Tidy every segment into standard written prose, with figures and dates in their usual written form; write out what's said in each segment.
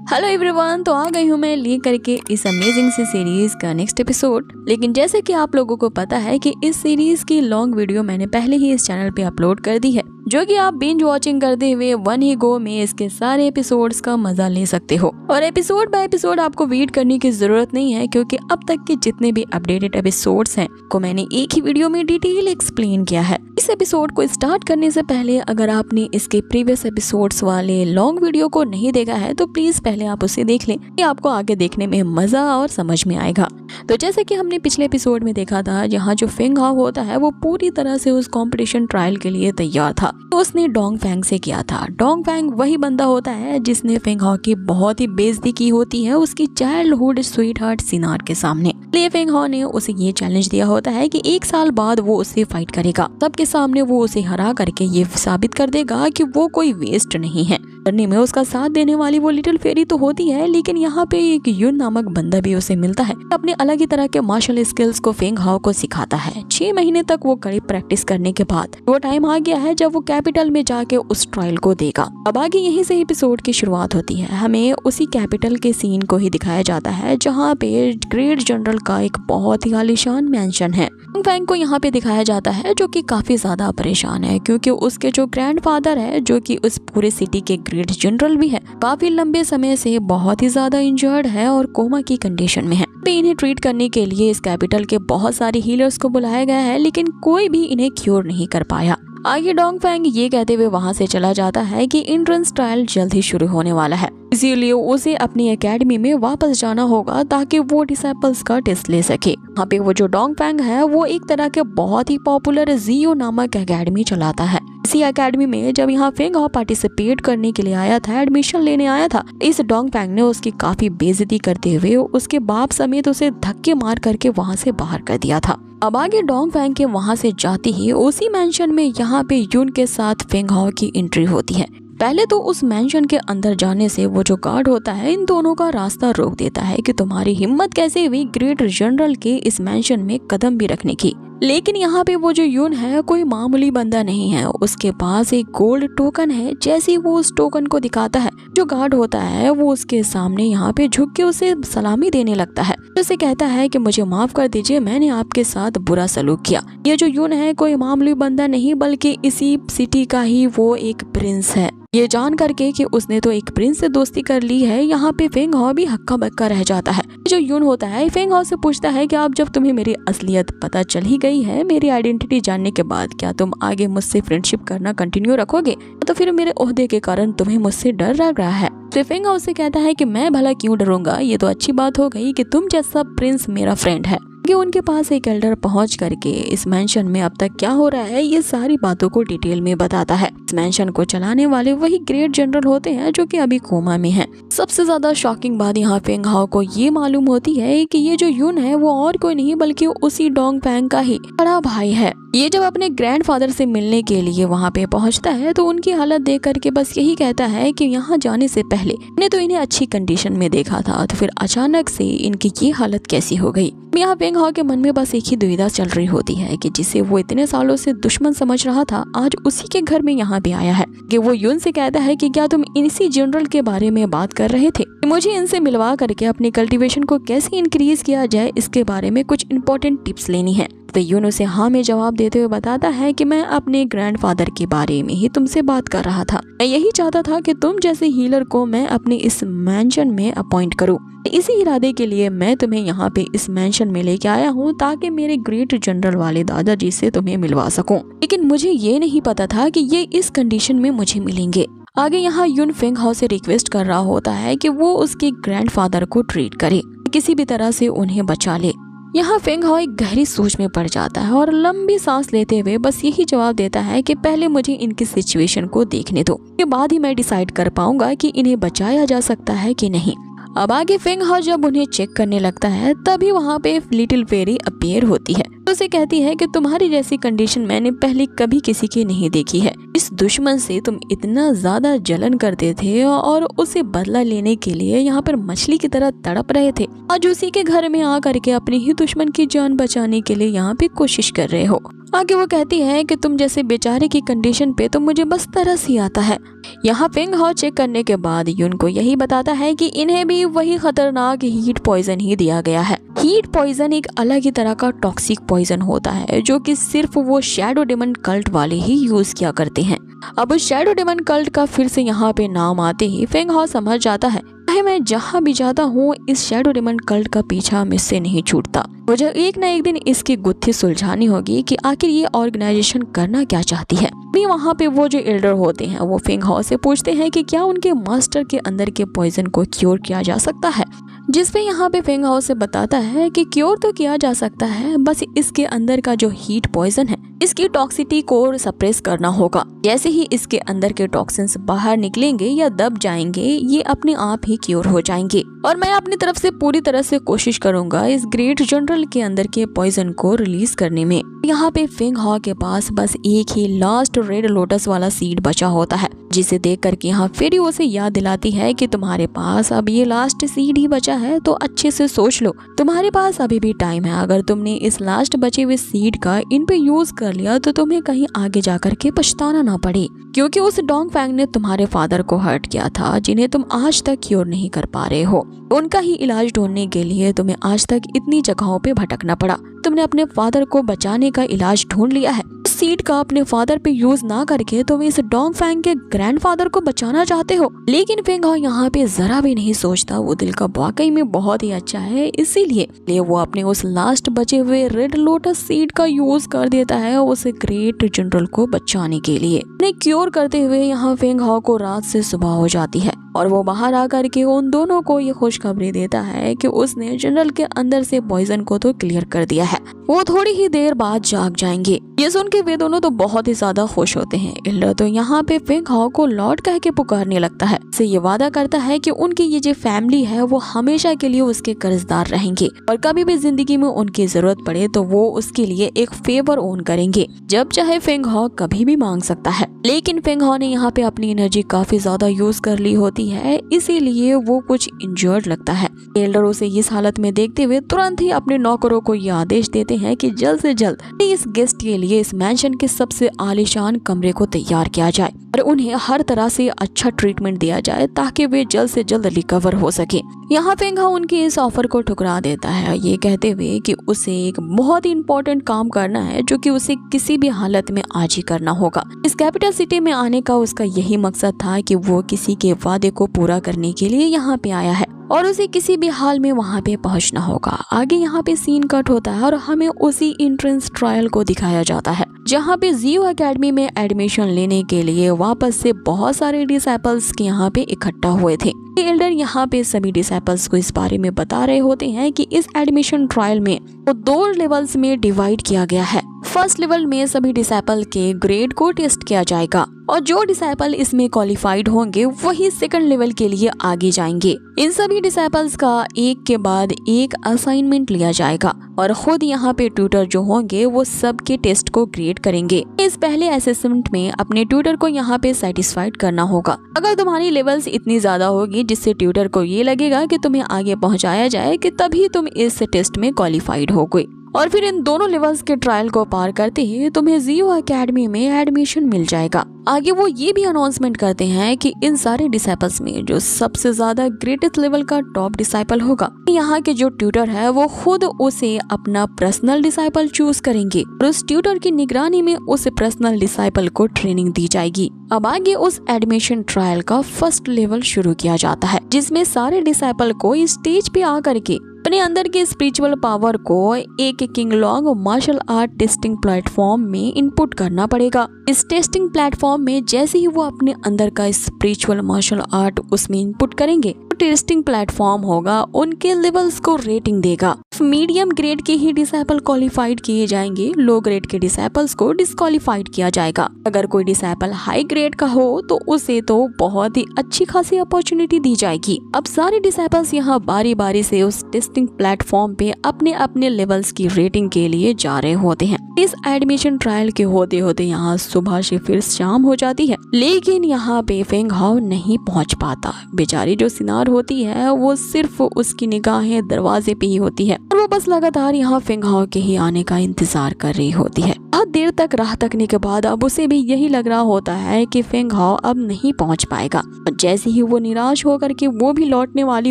Hello everyone, तो आ गई हूँ मैं ले करके इस अमेजिंग सी सीरीज का नेक्स्ट एपिसोड। लेकिन जैसे कि आप लोगों को पता है कि इस सीरीज की लॉन्ग वीडियो मैंने पहले ही इस चैनल पे अपलोड कर दी है, जो कि आप बिंज वॉचिंग करते हुए वन ही गो में इसके सारे एपिसोड्स का मजा ले सकते हो। और एपिसोड बाय एपिसोड आपको वेट करने की जरूरत नहीं है, क्योंकि अब तक के जितने भी अपडेटेड एपिसोड्स हैं को मैंने एक ही वीडियो में डिटेल एक्सप्लेन किया है। इस एपिसोड को स्टार्ट करने से पहले अगर आपने इसके प्रीवियस एपिसोड्स वाले लॉन्ग वीडियो को नहीं देखा है तो प्लीज पहले आप उसे देख लें, ये आपको आगे देखने में मजा और समझ में आएगा। तो जैसे कि हमने पिछले एपिसोड में देखा था, यहाँ जो फेंग हाओ होता है वो पूरी तरह से उस कंपटीशन ट्रायल के लिए तैयार था, तो उसने डोंग फैंग से किया था। डोंग फैंग वही बंदा होता है जिसने फेंग हाओ की बहुत ही बेइज्जती की होती है उसकी चाइल्डहुड स्वीट हार्ट सिनार के सामने। लिए फेंग हाओ ने उसे ये चैलेंज दिया होता है कि 1 साल बाद वो उससे फाइट करेगा, सबके सामने वो उसे हरा करके ये साबित कर देगा कि वो कोई वेस्ट नहीं है। करने में उसका साथ देने वाली वो लिटिल फेरी तो होती है, लेकिन यहाँ पे एक युन नामक बंदा भी उसे मिलता है, अपने अलग ही तरह के मार्शल स्किल्स को फेंग हाओ को सिखाता है। 6 महीने तक वो कड़ी प्रैक्टिस करने के बाद वो टाइम आ गया है जब वो कैपिटल में जाके उस ट्रायल को देगा। अब आगे यहीं से एपिसोड की शुरुआत होती है। हमें उसी कैपिटल के सीन को ही दिखाया जाता है जहाँ पे ग्रेट जनरल का एक बहुत ही आलीशान मैंशन है। फैंग को यहाँ पे दिखाया जाता है जो कि काफी ज्यादा परेशान है, क्योंकि उसके जो ग्रैंडफादर है, जो कि उस पूरे सिटी के ग्रेट जनरल भी है, काफी लंबे समय से बहुत ही ज्यादा इंजर्ड है और कोमा की कंडीशन में है। इन्हें ट्रीट करने के लिए इस कैपिटल के बहुत सारे हीलर्स को बुलाया गया है, लेकिन कोई भी इन्हें क्योर नहीं कर पाया। आगे डोंग फैंग ये कहते हुए वहां से चला जाता है कि एंट्रेंस ट्रायल जल्द ही शुरू होने वाला है, इसीलिए उसे अपनी एकेडमी में वापस जाना होगा ताकि वो डिसाइपल्स का टेस्ट ले सके। यहाँ पे वो जो डोंग फैंग है वो एक तरह के बहुत ही पॉपुलर जियो नामक एकेडमी चलाता है। इसी एकेडमी में जब यहाँ फेंग हाओ पार्टिसिपेट करने के लिए आया था, एडमिशन लेने आया था, इस डोंग फैंग ने उसकी काफी बेइज्जती करते हुए उसके बाप समेत उसे धक्के मार करके वहाँ से बाहर कर दिया था। अब आगे डोंग फैंग के वहाँ से जाते ही उसी मेंशन में यहाँ पे युन के साथ फेंग हाओ की एंट्री होती है। पहले तो उस मेंशन के अंदर जाने से वो जो गार्ड होता है इन दोनों का रास्ता रोक देता है कि तुम्हारी हिम्मत कैसे हुई ग्रेट जनरल के इस मेंशन में कदम भी रखने की। लेकिन यहाँ पे वो जो युन है कोई मामूली बंदा नहीं है, उसके पास एक गोल्ड टोकन है। जैसे ही वो उस टोकन को दिखाता है, जो गार्ड होता है वो उसके सामने यहाँ पे झुक के उसे सलामी देने लगता है। उसे कहता है कि मुझे माफ कर दीजिए, मैंने आपके साथ बुरा सलूक किया। ये जो युन है कोई मामूली बंदा नहीं, बल्कि इसी सिटी का ही वो एक प्रिंस है। ये जान करके कि उसने तो एक प्रिंस से दोस्ती कर ली है, यहाँ पे फेंग हाओ भी हक्का बक्का रह जाता है। जो युन होता है फेंग हाओ से पूछता है कि अब जब तुम्हें मेरी असलियत पता चल ही गई है, मेरी आइडेंटिटी जानने के बाद क्या तुम आगे मुझसे फ्रेंडशिप करना कंटिन्यू रखोगे, तो फिर मेरे ओहदे के कारण तुम्हें मुझसे डर लग रहा है। तो फेंग हाओ से कहता है कि मैं भला क्यों डरूंगा, ये तो अच्छी बात हो गई कि तुम जैसा प्रिंस मेरा फ्रेंड है। कि उनके पास एक एल्डर पहुंच करके इस मेंशन में अब तक क्या हो रहा है ये सारी बातों को डिटेल में बताता है। इस मेंशन को चलाने वाले वही ग्रेट जनरल होते हैं जो कि अभी कोमा में हैं। सबसे ज्यादा शॉकिंग बात यहाँ फेंग हाओ को ये मालूम होती है कि ये जो युन है वो और कोई नहीं बल्कि उसी डोंग फैंग का ही बड़ा भाई है। ये जब अपने ग्रैंडफादर से मिलने के लिए वहाँ पे पहुँचता है तो उनकी हालत देख करके बस यही कहता है कि यहाँ जाने से पहले ने तो इन्हें अच्छी कंडीशन में देखा था, तो फिर अचानक से इनकी ये हालत कैसी हो गई। यहाँ फेंग हाओ के मन में बस एक ही दुविधा चल रही होती है कि जिसे वो इतने सालों से दुश्मन समझ रहा था, आज उसी के घर में यहाँ पे आया है। कि वो युन से कहता है कि क्या तुम इसी जनरल के बारे में बात कर रहे थे, मुझे इनसे मिलवा करके अपनी कल्टीवेशन को कैसे इंक्रीज किया जाए इसके बारे में कुछ इंपॉर्टेंट टिप्स लेनी है। तो युन उसे हाँ में जवाब देते हुए बताता है कि मैं अपने ग्रैंडफादर के बारे में ही तुमसे बात कर रहा था। मैं यही चाहता था कि तुम जैसे हीलर को मैं अपने इस मेंशन में अपॉइंट करूं। इसी इरादे के लिए मैं तुम्हें यहाँ पे इस मेंशन में लेके आया हूँ ताकि मेरे ग्रेट जनरल वाले दादाजी से तुम्हें मिलवा सकूं। लेकिन मुझे ये नहीं पता था कि ये इस कंडीशन में मुझे मिलेंगे। आगे यहाँ युन फेंग हाओ से रिक्वेस्ट कर रहा होता है कि वो उसके ग्रैंडफादर को ट्रीट करे, किसी भी तरह से उन्हें बचा ले। यहाँ फेंग हाओ एक गहरी सोच में पड़ जाता है और लंबी सांस लेते हुए बस यही जवाब देता है कि पहले मुझे इनकी सिचुएशन को देखने दो, के बाद ही मैं डिसाइड कर पाऊंगा कि इन्हें बचाया जा सकता है कि नहीं। अब आगे फेंग हाओ जब उन्हें चेक करने लगता है तभी वहाँ पे लिटिल फेरी अपीयर होती है। तो उसे कहती है कि तुम्हारी जैसी कंडीशन मैंने पहले कभी किसी की नहीं देखी है। इस दुश्मन से तुम इतना ज्यादा जलन करते थे और उसे बदला लेने के लिए यहाँ पर मछली की तरह तड़प रहे थे। आज उसी के घर में आ करके अपने ही दुश्मन की जान बचाने के लिए यहाँ पे कोशिश कर रहे हो। आगे वो कहती है कि तुम जैसे बेचारे की कंडीशन पे तो मुझे बस तरस ही आता है। यहाँ फेंग हाओ चेक करने के बाद यून को यही बताता है कि इन्हें भी वही खतरनाक हीट पॉइजन ही दिया गया है। हीट पॉइजन एक अलग ही तरह का टॉक्सिक पॉइजन होता है जो कि सिर्फ वो शैडो डेमन कल्ट वाले ही यूज किया करते हैं। अब शैडो डेमन कल्ट का फिर से यहाँ पे नाम आते ही फेंग हाओ समझ जाता है मैं जहाँ भी जाता हूँ इस शैडो डेमन कल्ट का पीछा मुझसे नहीं छूटता। मुझे एक ना एक दिन इसकी गुत्थी सुलझानी होगी कि आखिर ये ऑर्गेनाइजेशन करना क्या चाहती है। भी वहाँ पे वो जो एल्डर होते हैं वो फेंग हाओ से पूछते हैं कि क्या उनके मास्टर के अंदर के पॉइजन को क्योर किया जा सकता है, जिसपे यहाँ पे फेंग हाओ से बताता है कि क्योर तो किया जा सकता है, बस इसके अंदर का जो हीट पॉइजन है इसकी टॉक्सिटी को सप्रेस करना होगा। जैसे ही इसके अंदर के टॉक्सिन्स बाहर निकलेंगे या दब जाएंगे ये अपने आप ही क्योर हो जाएंगे और मैं अपनी तरफ से पूरी तरह से कोशिश करूंगा इस ग्रेट जनरल के अंदर के पॉइजन को रिलीज करने में। यहाँ पे फेंग हाओ के पास बस एक ही लास्ट रेड लोटस वाला सीड बचा होता है, जिसे देख करके यहाँ फिर उसे याद दिलाती है कि तुम्हारे पास अब ये लास्ट सीड ही बचा है, तो अच्छे से सोच लो, तुम्हारे पास अभी भी टाइम है। अगर तुमने इस लास्ट बचे हुए सीड का इन पे यूज कर लिया तो तुम्हें कहीं आगे जाकर के पछताना ना पड़े, क्योंकि उस डोंग फैंग ने तुम्हारे फादर को हर्ट किया था जिन्हें तुम आज तक क्योर नहीं कर पा रहे हो। उनका ही इलाज ढूंढने के लिए तुम्हें आज तक इतनी जगहों पे भटकना पड़ा। तुमने अपने फादर को बचाने का इलाज ढूंढ लिया है, सीड का अपने फादर पे यूज ना करके तुम इस डोंग फैंग के ग्रैंडफादर को बचाना चाहते हो। लेकिन फेंग हाओ यहाँ पे जरा भी नहीं सोचता, वो दिल का वाकई में बहुत ही अच्छा है, इसीलिए वो अपने उस लास्ट बचे हुए रेड लोटस सीड का यूज कर देता है उस ग्रेट जनरल को बचाने के लिए। उन्हें क्योर करते हुए यहाँ फेंग हाओ को रात से सुबह हो जाती है और वो बाहर आकर के उन दोनों को ये खुशखबरी देता है कि उसने जनरल के अंदर से पॉइजन को तो क्लियर कर दिया है। वो थोड़ी ही देर बाद जाग जाएंगे। ये सुन के वे दोनों तो बहुत ही ज्यादा खुश होते हैं। एल्डर तो यहाँ पे फेंग हाओ को लॉर्ड कह के पुकारने लगता है, से ये वादा करता है कि उनकी ये जो फैमिली है वो हमेशा के लिए उसके कर्जदार रहेंगे और कभी भी जिंदगी में उनकी जरूरत पड़े तो वो उसके लिए एक फेवर ओन करेंगे, जब चाहे फेंग हाओ कभी भी मांग सकता है। लेकिन फेंग हाओ ने यहाँ पे अपनी एनर्जी काफी ज्यादा यूज कर ली होती है, इसीलिए वो कुछ इंजर्ड लगता है। एल्डर उसे इस हालत में देखते हुए तुरंत ही अपने नौकरों को ये आदेश देते हैं कि जल्द से जल्द इस गेस्ट के लिए इस मैंशन के सबसे आलीशान कमरे को तैयार किया जाए और उन्हें हर तरह से अच्छा ट्रीटमेंट दिया जाए ताकि वे जल्द से जल्द रिकवर हो सके। यहाँ फेंग हाओ उनके इस ऑफर को ठुकरा देता है, ये कहते हुए कि उसे एक बहुत ही इम्पोर्टेंट काम करना है जो कि उसे किसी भी हालत में आज ही करना होगा। इस कैपिटल सिटी में आने का उसका यही मकसद था कि वो किसी के वादे को पूरा करने के लिए यहाँ पे आया है और उसे किसी भी हाल में वहाँ पे पहुँचना होगा। आगे यहाँ पे सीन कट होता है और हमें उसी एंट्रेंस ट्रायल को दिखाया जाता है जहाँ पे जियो एकेडमी में एडमिशन लेने के लिए वापस से बहुत सारे डिसाइपल्स के यहाँ पे इकट्ठा हुए थे। एल्डर यहाँ पे सभी डिसाइपल्स को इस बारे में बता रहे होते हैं कि इस एडमिशन ट्रायल में वो 2 लेवल्स में डिवाइड किया गया है। फर्स्ट लेवल में सभी डिसाइपल के ग्रेड को टेस्ट किया जाएगा और जो डिसाइपल इसमें क्वालिफाइड होंगे वही सेकंड लेवल के लिए आगे जाएंगे। इन सभी डिसाइपल्स का एक के बाद एक असाइनमेंट लिया जाएगा और खुद यहाँ पे ट्यूटर जो होंगे वो सबके टेस्ट को ग्रेड करेंगे। इस पहले असेसमेंट में अपने ट्यूटर को यहाँ पे सेटिस्फाइड करना होगा। अगर तुम्हारी लेवल्स इतनी ज्यादा होगी जिससे ट्यूटर को ये लगेगा कि तुम्हें आगे पहुँचाया जाए कि तभी तुम इस टेस्ट में क्वालिफाइड हो गए और फिर इन दोनों लेवल्स के ट्रायल को पार करते ही तुम्हें जियो एकेडमी में एडमिशन मिल जाएगा। आगे वो ये भी अनाउंसमेंट करते हैं कि इन सारे डिसाइपल्स में जो सबसे ज्यादा ग्रेटेस्ट लेवल का टॉप डिसाइपल होगा, यहाँ के जो ट्यूटर है वो खुद उसे अपना पर्सनल डिसाइपल चूज करेंगे और उस ट्यूटर की निगरानी में उस पर्सनल डिसाइपल को ट्रेनिंग दी जाएगी। अब आगे उस एडमिशन ट्रायल का फर्स्ट लेवल शुरू किया जाता है, जिसमें सारे डिसाइपल को स्टेज पे आकर के अपने अंदर के स्पिरिचुअल पावर को एक किंगलॉन्ग मार्शल आर्ट टेस्टिंग प्लेटफॉर्म में इनपुट करना पड़ेगा। इस टेस्टिंग प्लेटफॉर्म में जैसे ही वो अपने अंदर का स्पिरिचुअल मार्शल आर्ट उसमें इनपुट करेंगे, टेस्टिंग प्लेटफॉर्म होगा उनके लेवल्स को रेटिंग देगा। मीडियम ग्रेड के ही डिसाइपल क्वालिफाइड किए जाएंगे, लो ग्रेड के डिसाइपल्स को डिस्क्वालिफाइड किया जाएगा। अगर कोई डिसाइपल हाई ग्रेड का हो तो उसे तो बहुत ही अच्छी खासी अपॉर्चुनिटी दी जाएगी। अब सारे डिसाइपल्स यहाँ बारी बारी से उस टेस्टिंग टेस्टिंग प्लेटफॉर्म पे अपने अपने लेवल्स की रेटिंग के लिए जा रहे होते हैं। इस एडमिशन ट्रायल के होते होते यहाँ सुबह से फिर शाम हो जाती है, लेकिन यहाँ पे फेंग हाओ नहीं पहुँच पाता। बेचारी जो सिनार होती है वो सिर्फ उसकी निगाहें दरवाजे पे ही होती है और वो बस लगातार यहाँ फेंग हाओ के ही आने का इंतजार कर रही होती है। बहुत देर तक राह तकने के बाद अब उसे भी यही लग रहा होता है कि फेंग हाओ अब नहीं पहुंच पाएगा। और जैसे ही वो निराश होकर के वो भी लौटने वाली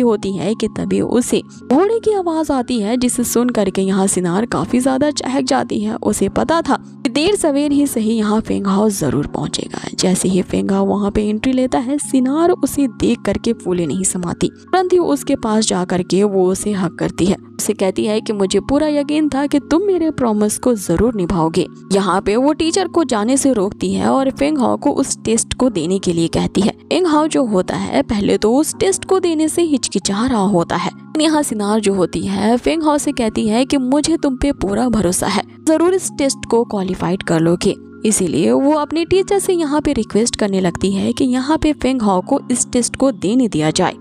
होती है कि तभी उसे घोड़े की आवाज आती है, जिसे सुन करके यहाँ सिनार काफी ज्यादा चहक जाती है। उसे पता था कि देर सवेर ही सही यहाँ फेंग हाओ जरूर पहुंचेगा। जैसे ही फेंग हाओ वहाँ पे एंट्री लेता है, सिनार उसे देख करके फूले नहीं समाती, तुरंत ही उसके पास जा करके वो उसे हक करती है। उसे कहती है कि मुझे पूरा यकीन था कि तुम मेरे प्रॉमिस को जरूर निभाओगे। यहाँ पे वो टीचर को जाने से रोकती है और फेंग हाओ को उस टेस्ट को देने के लिए कहती है। फेंग हाओ जो होता है पहले तो उस टेस्ट को देने से हिचकिचा रहा होता है। यहाँ सिनार जो होती है फेंग हाओ से कहती है कि मुझे तुम पे पूरा भरोसा है, जरूर इस टेस्ट को क्वालिफाइड कर लोगे। इसीलिए वो अपने टीचर से यहाँ पे रिक्वेस्ट करने लगती है कि यहाँ पे फेंग हाओ को इस टेस्ट को देने दिया जाए।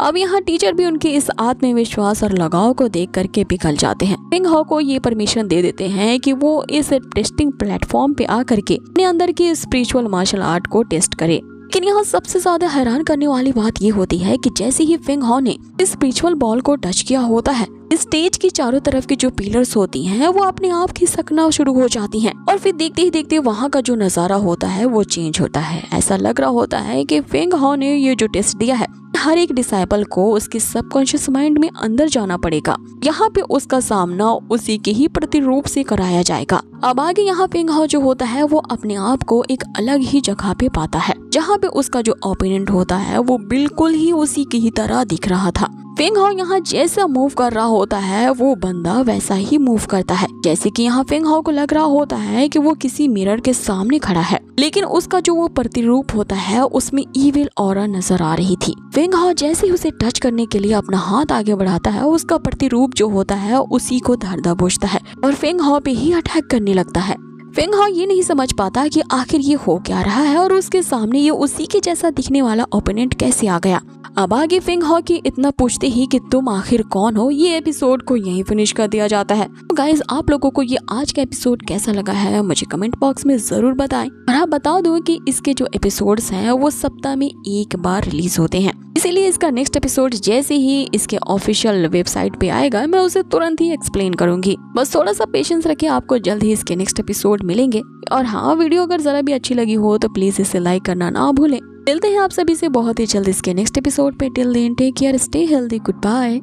अब यहाँ टीचर भी उनके इस आत्मविश्वास और लगाव को देख करके पिघल जाते हैं। फेंग हाओ को ये परमिशन दे देते हैं कि वो इस टेस्टिंग प्लेटफॉर्म पे आकर के अपने अंदर की स्पिरिचुअल मार्शल आर्ट को टेस्ट करे। लेकिन यहाँ सबसे ज्यादा हैरान करने वाली बात ये होती है कि जैसे ही फेंग हाओ ने इस स्पिरिचुअल बॉल को टच किया होता है, स्टेज की चारों तरफ की जो पिलर्स होती हैं वो अपने आप खिसकना शुरू हो जाती हैं और फिर देखते ही देखते वहाँ का जो नजारा होता है वो चेंज होता है। ऐसा लग रहा होता है कि फेंग हाओ ने ये जो टेस्ट दिया है, हर एक डिसाइपल को उसके सबकॉन्शियस माइंड में अंदर जाना पड़ेगा। यहाँ पे उसका सामना उसी के ही प्रतिरूप से कराया जाएगा। अब आगे यहाँ फेंग हाओ जो होता है वो अपने आप को एक अलग ही जगह पे पाता है, जहाँ पे उसका जो ओपोनेंट होता है वो बिल्कुल ही उसी की ही तरह दिख रहा था। फेंग हाओ यहाँ जैसा मूव कर रहा होता है वो बंदा वैसा ही मूव करता है। जैसे कि यहाँ फेंग हाओ को लग रहा होता है कि वो किसी मिरर के सामने खड़ा है, लेकिन उसका जो वो प्रतिरूप होता है उसमें ईविल ऑरा नजर आ रही थी। फेंग हाओ जैसे ही उसे टच करने के लिए अपना हाथ आगे बढ़ाता है, उसका प्रतिरूप जो होता है उसी को धर दबोचता है और फेंग हाओ पे ही अटैक करने लगता है। फेंग हाओ ये नहीं समझ पाता कि आखिर ये हो क्या रहा है और उसके सामने ये उसी के जैसा दिखने वाला ओपोनेंट कैसे आ गया। अब आगे फेंग हाओ की इतना पूछते ही कि तुम आखिर कौन हो, ये एपिसोड को यहीं फिनिश कर दिया जाता है। तो गाइज आप लोगों को ये आज का एपिसोड कैसा लगा है मुझे कमेंट बॉक्स में जरूर बताएं। और हाँ बता दूं कि इसके जो एपिसोड्स हैं वो सप्ताह में एक बार रिलीज होते हैं, इसीलिए इसका नेक्स्ट एपिसोड जैसे ही इसके ऑफिशियल वेबसाइट पे आएगा मैं उसे तुरंत ही एक्सप्लेन करूंगी। बस थोड़ा सा पेशेंस रखिए, आपको जल्द ही इसके नेक्स्ट एपिसोड मिलेंगे। और हाँ वीडियो अगर जरा भी अच्छी लगी हो तो प्लीज इसे लाइक करना ना भूलें। मिलते हैं आप सभी से बहुत ही जल्द इसके नेक्स्ट एपिसोड पे। Till then take care, stay healthy, good bye.